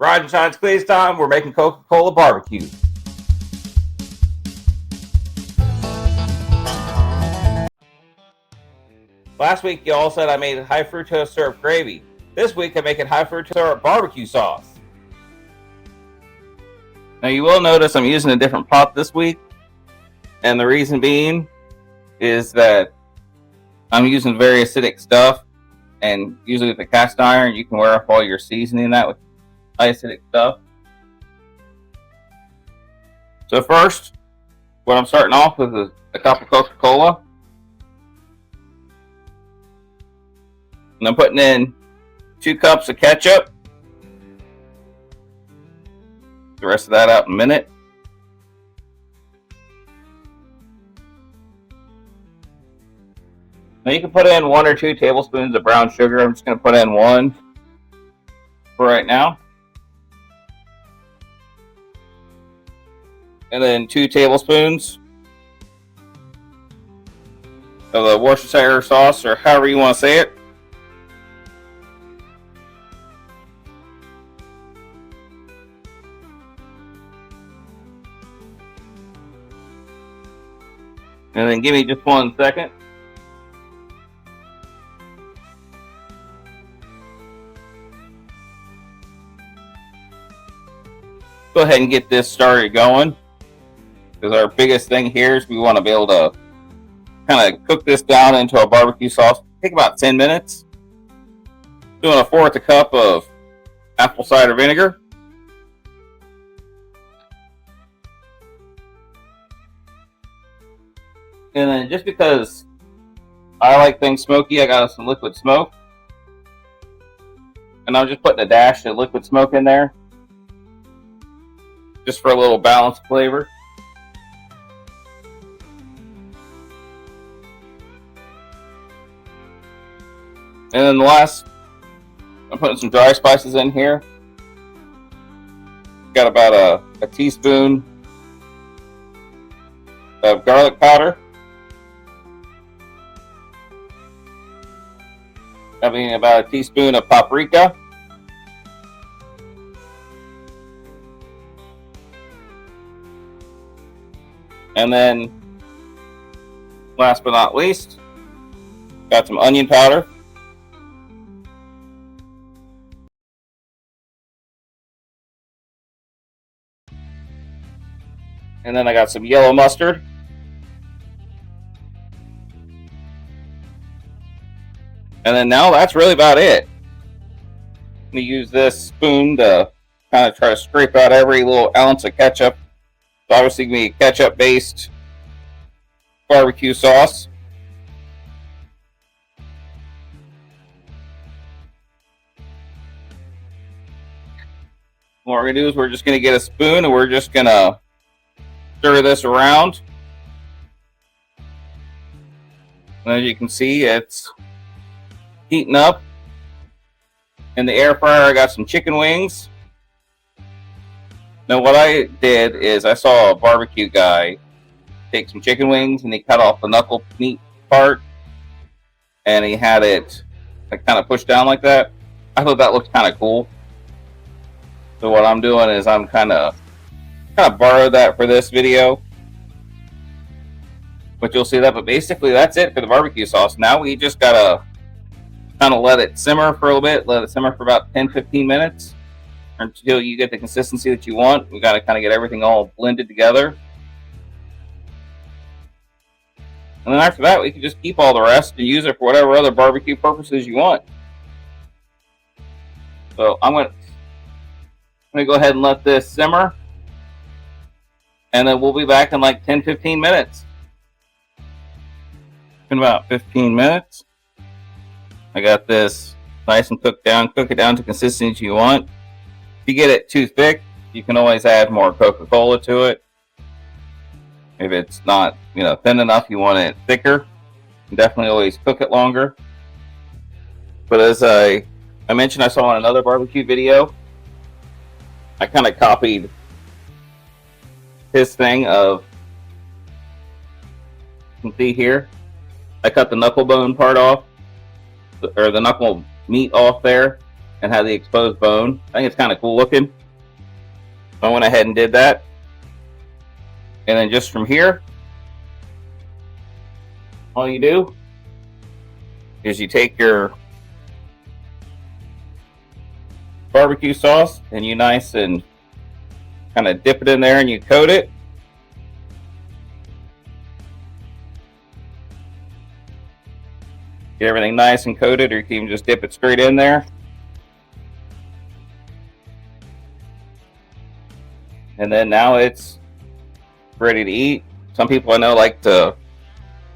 Rise and shine, squeeze time. We're making Coca-Cola BBQ. Last week, y'all said I made high fructose syrup gravy. This week, I'm making high fructose syrup barbecue sauce. Now, you will notice I'm using a different pot this week. And the reason being is that I'm using very acidic stuff. And usually with the cast iron, you can wear off all your seasoning that with high acidic stuff. So first, what I'm starting off with is a cup of Coca-Cola. And I'm putting in 2 cups of ketchup. The rest of that out in a minute. Now you can put in 1 or 2 tablespoons of brown sugar. I'm just going to put in 1 for right now. And then 2 tablespoons of the Worcestershire sauce, or however you want to say it. And then give me just 1 second. Go ahead and get this started going. Because our biggest thing here is we want to be able to kind of cook this down into a barbecue sauce. Take about 10 minutes. Doing a 1/4 cup of apple cider vinegar. And then just because I like things smoky, I got some liquid smoke. And I'm just putting a dash of liquid smoke in there. Just for a little balanced flavor. And then the last, I'm putting some dry spices in here. Got about a teaspoon of garlic powder. Having about a teaspoon of paprika. And then, last but not least, got some onion powder. And then I got some yellow mustard. And then now that's really about it. I'm going to use this spoon to kind of try to scrape out every little ounce of ketchup. It's obviously going to be ketchup-based barbecue sauce. What we're going to do is we're just going to get a spoon and we're just going to stir this around. And as you can see, it's heating up. In the air fryer, I got some chicken wings. Now, what I did is I saw a barbecue guy take some chicken wings and he cut off the knuckle meat part and he had it kind of pushed down like that. I thought that looked kind of cool. So what I'm doing is I'm kind of borrowed that for this video. But you'll see that. But basically, that's it for the barbecue sauce. Now we just gotta kind of let it simmer for a little bit. Let it simmer for about 10-15 minutes until you get the consistency that you want. We got to kind of get everything all blended together. And then after that, we can just keep all the rest and use it for whatever other barbecue purposes you want. So I'm going to go ahead and let this simmer. And then we'll be back in like 10-15 minutes. In about 15 minutes. I got this nice and cooked down. Cook it down to consistency you want. If you get it too thick, you can always add more Coca-Cola to it. If it's not, thin enough, you want it thicker. You can definitely always cook it longer. But as I mentioned, I saw on another barbecue video, I kind of copied his thing of, you can see here, I cut the knuckle bone part off, or the knuckle meat off there, and have the exposed bone. I think it's kind of cool looking. So I went ahead and did that. And then just from here, all you do is you take your barbecue sauce and you nice and kind of dip it in there and you coat it. Get everything nice and coated, or you can even just dip it straight in there. And then now it's ready to eat. Some people I know like to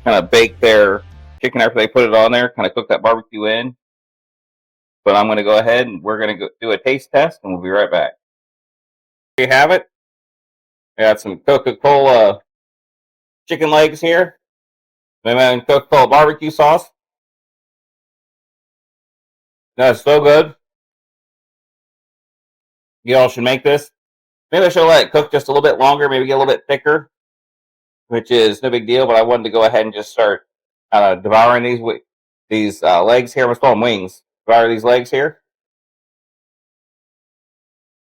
kind of bake their chicken after they put it on there, kind of cook that barbecue in. But I'm going to go ahead and we're going to do a taste test, and we'll be right back. Here you have it. I got some Coca-Cola chicken legs here. And Coca-Cola barbecue sauce. That's so good. You all should make this. Maybe I should let it cook just a little bit longer, maybe get a little bit thicker, which is no big deal, but I wanted to go ahead and just start devouring these legs here. I'm going to call them wings. Devour these legs here.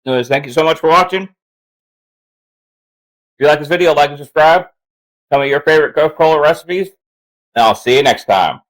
Anyways, thank you so much for watching. If you like this video, like and subscribe. Tell me your favorite Coca-Cola recipes, and I'll see you next time.